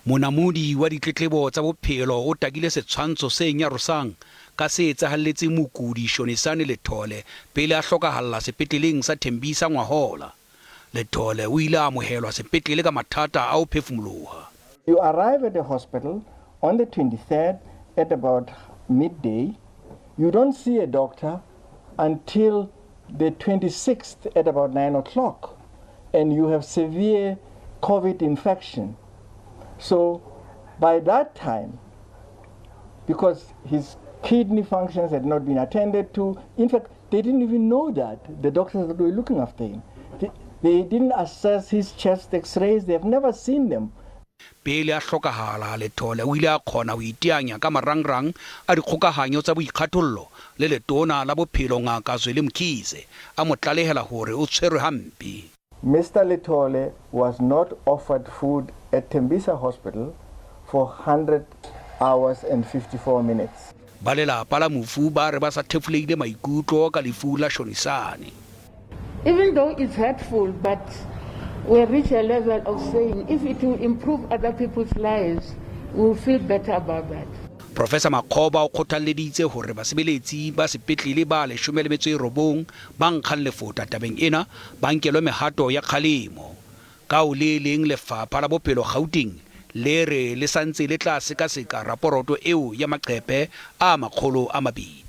Monamodi wa ditletlebo tsa bophelo o takile setshwantsho se nyarosang ka se etsahalletse mokudi Shonisane Lethole pele a hlokahalla sepetleleng sa Tembisa Ngwahola. Lethole o ile a amohelwa sepetlele ka mathata a ho phefumoloha. You arrive at the hospital on the 23rd at about midday. You don't see a doctor until the 26th at about 9 o'clock, and you have severe COVID infection. So by that time, because his kidney functions had not been attended to, in fact, they didn't even know that, the doctors that were looking after him. They didn't assess his chest x-rays, they have never seen them. Pele a hlokahala Lethole o ile a khona ho iteanya ka marangrang a dikgokahanyo tsa boikgathollo le letona la bophelo Ngaka Zweli Mkhize a mo tlalehela hore o tshwerwe hampe. Mr. Lethole was not offered food at Tembisa Hospital for 100 hours and 54 minutes. Ba lelapa la mofu ba re ba sa thefuleile maikutlo ka lefu la Shonisane. Even though it's hurtful, but we reach a level of saying if it will improve other people's lives, we will feel better about that. Professor Makgoba o kgothalleditse hore basebeletsi ba sepetlele ba 19 ba nkgang lefota tabeng ena ba nkelwe mehato ya kgalemo. Ka o le leng lefapha la bophelo Gauteng le re le santse le tla sekaseka raporoto eo ya maqephe a 200.